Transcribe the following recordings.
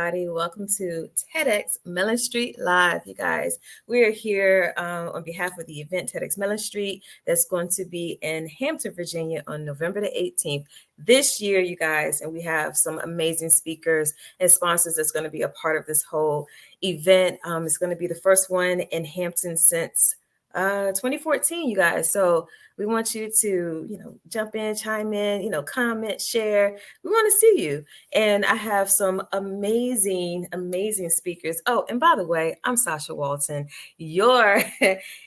everybody. Welcome to TEDxMellenStreet Live, you guys. We are here on behalf of the event TEDxMellenStreet that's going to be in Hampton, Virginia on November the 18th this year, you guys. And we have some amazing speakers and sponsors that's going to be a part of this whole event. It's going to be the first one in Hampton since 2014, you guys. So we want you to, jump in, chime in, comment, share. We want to see you. And I have some amazing, amazing speakers. Oh, and by the way, I'm Sacha Walton, your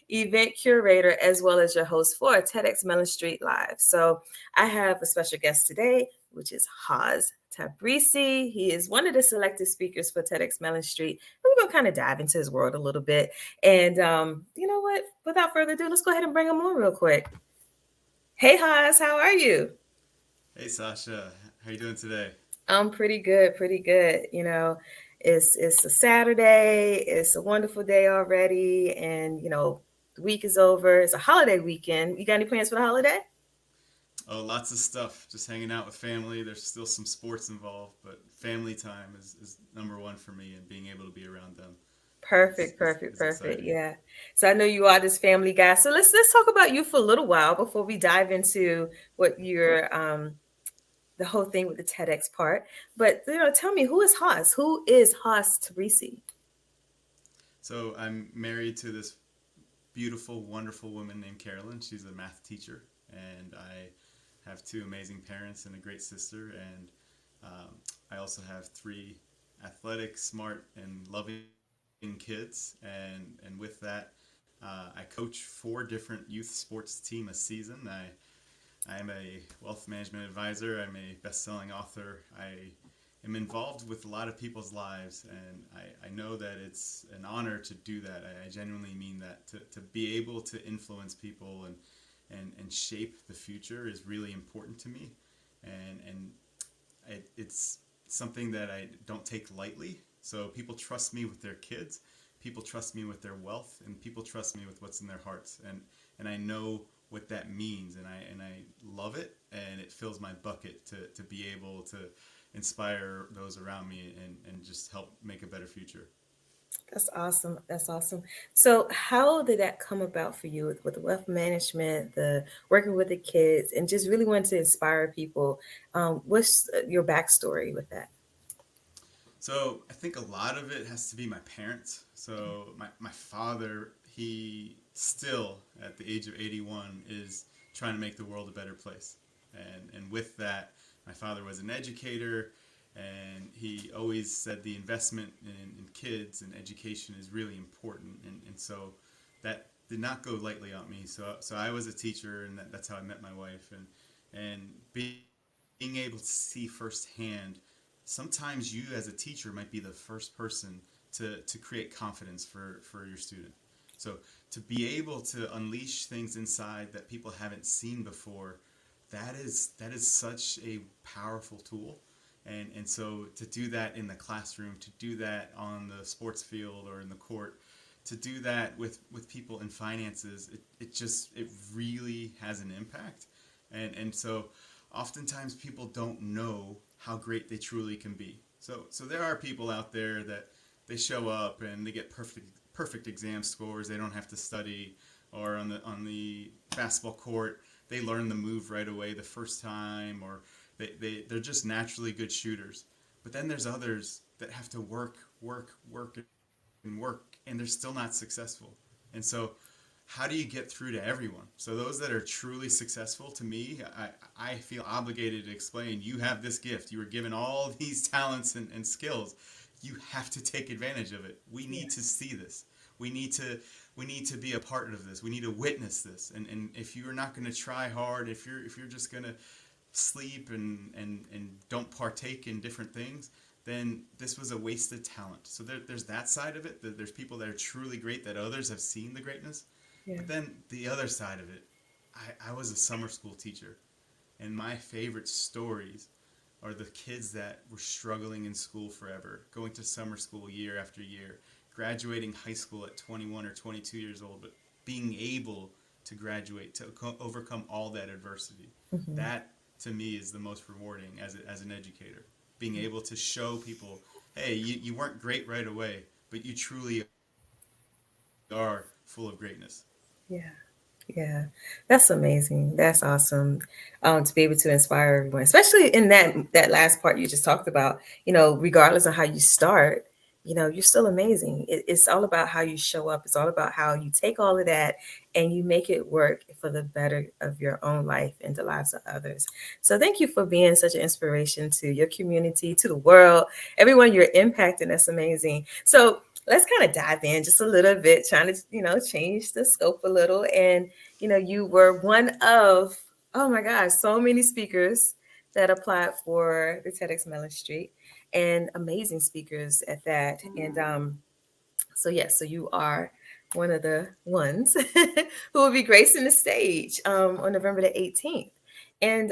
event curator, as well as your host for TEDxMellenStreet Live. So I have a special guest today, which is Tabrizi. He is one of the selected speakers for TEDxMellenStreet. We're going to kind of dive into his world a little bit. And you know what? Without further ado, let's go ahead and bring him on real quick. Hey, Haas, how are you? Hey Sasha, how you doing today? I'm pretty good, pretty good. It's a Saturday. It's a wonderful day already, and the week is over. It's a holiday weekend. You got any plans for the holiday? Oh, lots of stuff. Just hanging out with family. There's still some sports involved, but family time is number one for me, and being able to be around them Perfect, perfect, is perfect. exciting. Yeah. So I know you are this family guy. So let's talk about you for a little while before we dive into what your the whole thing with the TEDx part. But tell me, who is Haas? Who is Haas Tabrizi? So I'm married to this beautiful, wonderful woman named Carolyn. She's a math teacher, and I have two amazing parents and a great sister. And I also have three athletic, smart, and loving kids. And with that, I coach 4 different youth sports team a season. I am a wealth management advisor. I'm a best-selling author. I am involved with a lot of people's lives, and I know that it's an honor to do that. I genuinely mean that. To be able to influence people and shape the future is really important to me, and it's something that I don't take lightly. So people trust me with their kids, people trust me with their wealth, and people trust me with what's in their hearts, and I know what that means, and I love it, and it fills my bucket to be able to inspire those around me and just help make a better future. That's awesome. That's awesome. So, how did that come about for you with the wealth management, the working with the kids, and just really wanting to inspire people? What's your backstory with that? So I think a lot of it has to be my parents. So my father, he still at the age of 81 is trying to make the world a better place. And with that, my father was an educator, and he always said the investment in kids and education is really important. And so that did not go lightly on me. So I was a teacher, and that's how I met my wife. And being able to see firsthand, sometimes you as a teacher might be the first person to create confidence for your student. So to be able to unleash things inside that people haven't seen before, that is such a powerful tool. And so to do that in the classroom, to do that on the sports field or in the court, to do that with people in finances, it really has an impact. And so oftentimes people don't know how great they truly can be. So there are people out there that they show up and they get perfect exam scores. They don't have to study, or on the basketball court they learn the move right away the first time, or they're just naturally good shooters. But then there's others that have to work, and they're still not successful. And so how do you get through to everyone? So those that are truly successful, to me, I feel obligated to explain, you have this gift. You were given all these talents and skills. You have to take advantage of it. We Yeah. need to see this. We need to we need to be a part of this. We need to witness this. And if you're not going to try hard, if you're just going to sleep and don't partake in different things, then this was a wasted talent. So there's that side of it. There's people that are truly great, that others have seen the greatness. Yeah. But then the other side of it, I was a summer school teacher, and my favorite stories are the kids that were struggling in school forever, going to summer school year after year, graduating high school at 21 or 22 years old, but being able to graduate, to overcome all that adversity. Mhm. That, to me, is the most rewarding as an educator. Being able to show people hey, you weren't great right away, but you truly are full of greatness. Yeah. Yeah, that's amazing. That's awesome. To be able to inspire everyone, especially in that last part you just talked about. Regardless of how you start, you're still amazing. It's all about how you show up. It's all about how you take all of that and you make it work for the better of your own life and the lives of others. So thank you for being such an inspiration to your community, to the world, everyone you're impacting. That's amazing. So let's kind of dive in just a little bit, trying to, change the scope a little. And you were one of, oh my gosh, so many speakers that applied for the TEDx Mellon Street, and amazing speakers at that. And so, yes, so you are one of the ones who will be gracing the stage on November the 18th. And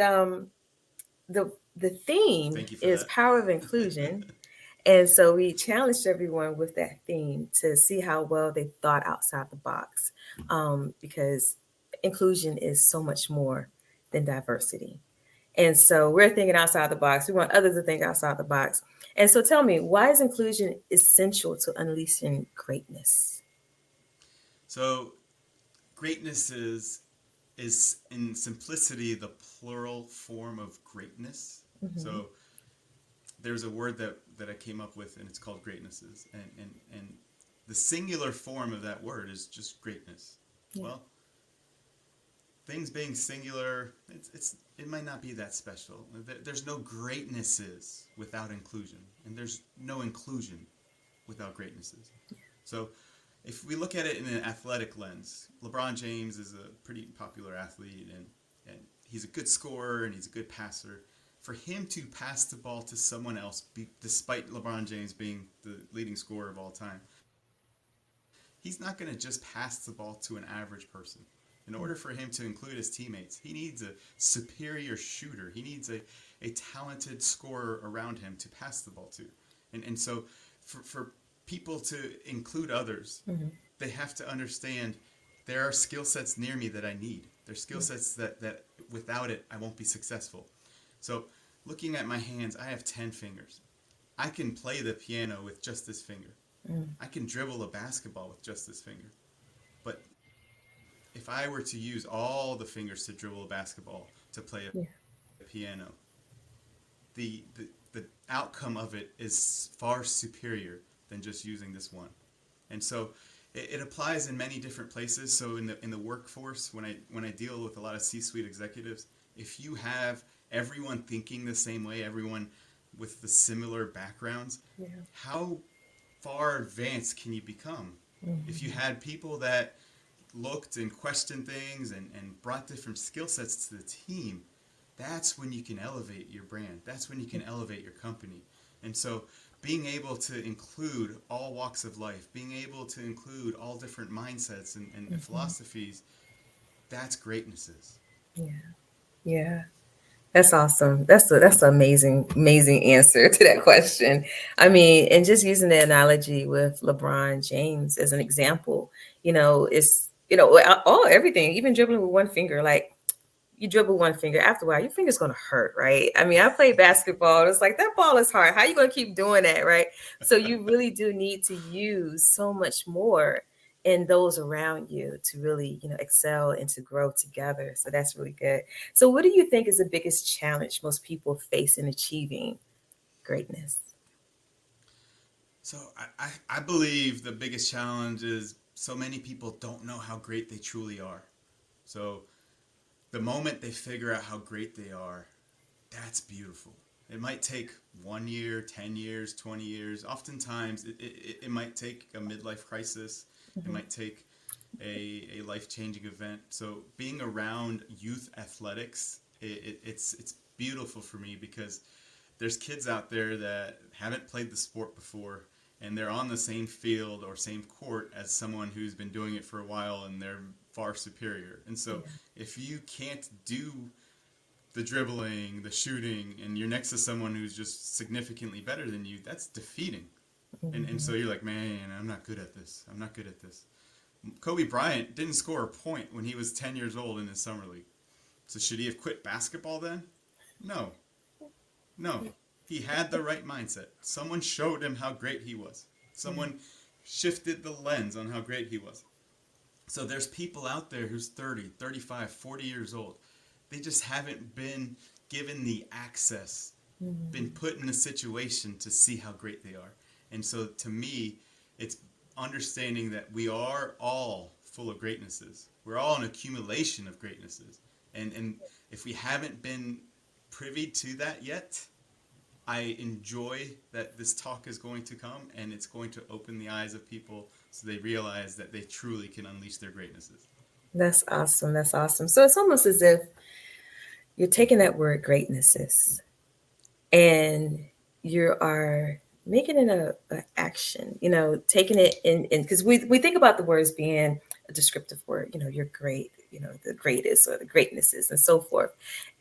the theme Thank you for is that. power of inclusion. And so we challenged everyone with that theme to see how well they thought outside the box, because inclusion is so much more than diversity. And so we're thinking outside the box. We want others to think outside the box. And so tell me, why is inclusion essential to unleashing greatness? So greatness is in simplicity the plural form of greatness. Mm-hmm. So there's a word that I came up with, and it's called greatnesses, and the singular form of that word is just greatness. Yeah. Well, things being singular, it might not be that special. There's no greatnesses without inclusion, and there's no inclusion without greatnesses. So if we look at it in an athletic lens, LeBron James is a pretty popular athlete, and he's a good scorer and he's a good passer. For him to pass the ball to someone else, despite LeBron James being the leading scorer of all time, he's not going to just pass the ball to an average person. In order for him to include his teammates, he needs a superior shooter. He needs a talented scorer around him to pass the ball to. And so for people to include others, Mm-hmm. they have to understand there are skill sets near me that I need. There's skill sets that without it, I won't be successful. So looking at my hands, I have 10 fingers. I can play the piano with just this finger. Mm-hmm. I can dribble a basketball with just this finger. But if I were to use all the fingers to dribble a basketball, to play Yeah. a piano, the outcome of it is far superior than just using this one. And so it applies in many different places. So in the workforce, when I deal with a lot of C-suite executives, if you have everyone thinking the same way, everyone with the similar backgrounds, Yeah. how far advanced can you become? If you Mm-hmm. had people that looked and questioned things and brought different skill sets to the team, that's when you can elevate your brand. That's when you can elevate your company. And so being able to include all walks of life, being able to include all different mindsets and Mm-hmm. philosophies, that's greatnesses. Yeah. Yeah. That's awesome. That's an amazing, amazing answer to that question. I mean, and just using the analogy with LeBron James as an example, it's all everything, even dribbling with one finger, like you dribble one finger, after a while, your finger's gonna hurt, right? I mean, I played basketball. It's like that ball is hard. How are you gonna keep doing that, right? So you really do need to use so much more in those around you to really, excel and to grow together. So that's really good. So what do you think is the biggest challenge most people face in achieving greatness? So I believe the biggest challenge is so many people don't know how great they truly are. So the moment they figure out how great they are, that's beautiful. It might take 1 year, 10 years, 20 years. Oftentimes, it might take a midlife crisis. It Mm-hmm. might take a life changing event. So, being around youth athletics, it's beautiful for me because there's kids out there that haven't played the sport before and they're on the same field or same court as someone who's been doing it for a while and they're far superior. And so, Yeah. if you can't do the dribbling, the shooting, and you're next to someone who's just significantly better than you, that's defeating. And Mm-hmm. so you're like, man, I'm not good at this. I'm not good at this. Kobe Bryant didn't score a point when he was 10 years old in his summer league. So should he have quit basketball then? No. No. He had the right mindset. Someone showed him how great he was. Yeah. Someone shifted the lens on how great he was. So there's people out there who's 30, 35, 40 years old. They just haven't been given the access, been Mhm. put in a situation to see how great they are. And so to me, it's understanding that we are all full of greatnesses. We're all an accumulation of greatnesses. And if we haven't been privy to that yet, I enjoy that this talk is going to come and it's going to open the eyes of people so they realize that they truly can unleash their greatnesses. That's awesome. That's awesome. So it's almost as if you're taking that word greatnesses and you are making it a action, taking it in because we think about the words being a descriptive word, you're great, the greatest or the greatnesses and so forth.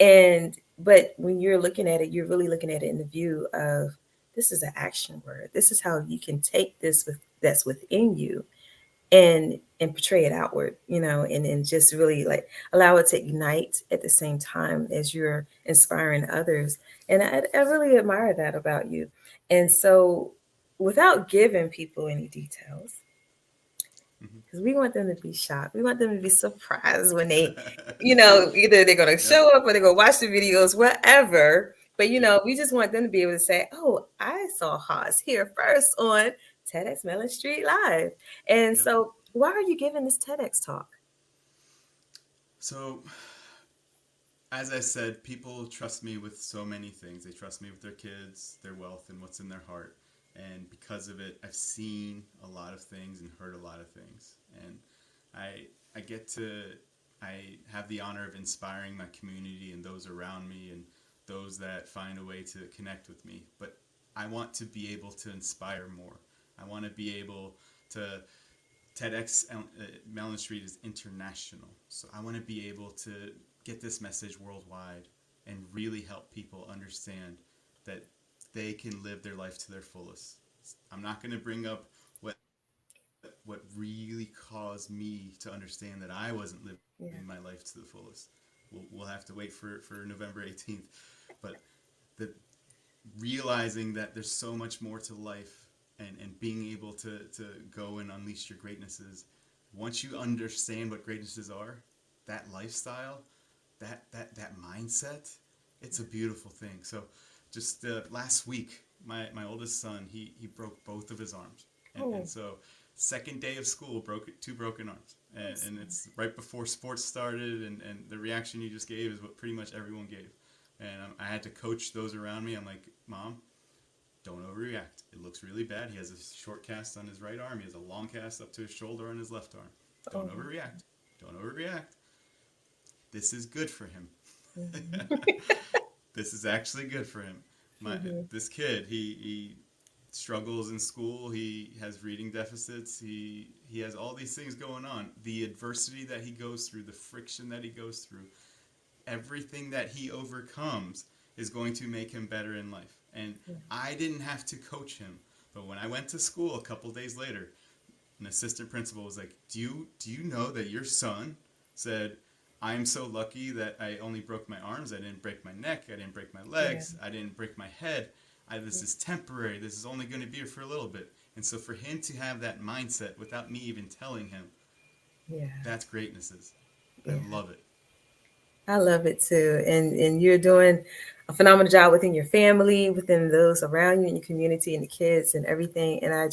And but when you're looking at it, you're really looking at it in the view of this is an action word. This is how you can take this that's within you and portray it outward, and just really like allow it to ignite at the same time as you're inspiring others. And I really admire that about you. And so without giving people any details, Mm-hmm. because we want them to be shocked, we want them to be surprised when they, either they're going to Yep. show up or they're going to watch the videos, whatever. But Yep. we just want them to be able to say, oh, I saw Haas here first on TEDxMellenStreet Live. And Yep. so why are you giving this TEDx talk? So, as I said, people trust me with so many things. They trust me with their kids, their wealth, and what's in their heart. And because of it, I've seen a lot of things and heard a lot of things. And I get to I have the honor of inspiring my community and those around me and those that find a way to connect with me. But I want to be able to inspire more. I want to be able to TEDx Mellon Street is international. So I want to be able to get this message worldwide and really help people understand that they can live their life to their fullest. I'm not going to bring up what really caused me to understand that I wasn't living my life Yeah. to the fullest. We'll have to wait for November 18th. But the realizing that there's so much more to life and being able to go and unleash your greatnesses. Once you understand what greatnesses are, that lifestyle, that mindset, it's a beautiful thing. So just last week, my oldest son, he broke both of his arms. And Oh, so second day of school, broke two broken arms. that's And it's right before sports started, and the reaction you just gave is what pretty much everyone gave. And I had to coach those around me. I'm like, Mom, don't overreact. It looks really bad. He has a short cast on his right arm. He has a long cast up to his shoulder on his left arm. Don't oh. overreact. Don't overreact. This is good for him. Mhm. This is actually good for him. Mhm. This kid, he struggles in school. He has reading deficits. He has all these things going on. The adversity that he goes through, the friction that he goes through, everything that he overcomes is going to make him better in life. And Yeah. I didn't have to coach him, but when I went to school a couple days later, an assistant principal was like, "Do you know that your son said, I'm so lucky that I only broke my arms. I didn't break my neck. I didn't break my Yeah. legs. I didn't break my head. This is temporary. This is only going to be here for a little bit." And so for him to have that mindset without me even telling him, Yeah. that's greatnesses. I Yeah. love it. I love it too. And you're doing a phenomenal job within your family, within those around you and your community and the kids and everything. And I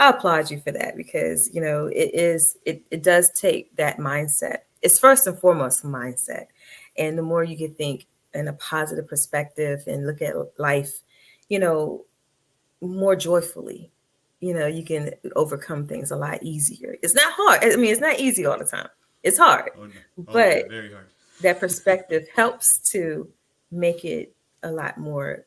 applaud you for that because, it does take that mindset. It's first and foremost mindset. And the more you can think in a positive perspective and look at life, you know, more joyfully, you can overcome things a lot easier. It's not hard. I mean, it's not easy all the time. It's hard, Oh no. Oh but yeah, very hard. that perspective helps to make it a lot more,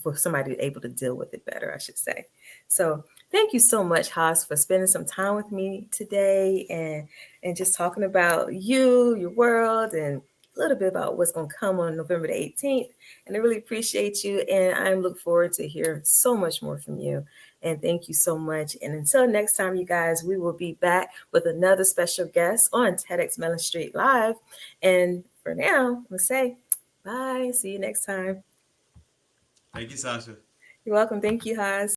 for somebody able to deal with it better, I should say. So thank you so much, Haas, for spending some time with me today and just talking about you, your world, and a little bit about what's going to come on November the 18th. And I really appreciate you. And I look forward to hearing so much more from you. And thank you so much. And until next time, you guys, we will be back with another special guest on TEDx Mellon Street Live. And for now, we'll say bye. See you next time. Thank you, Sasha. You're welcome. Thank you, Haas.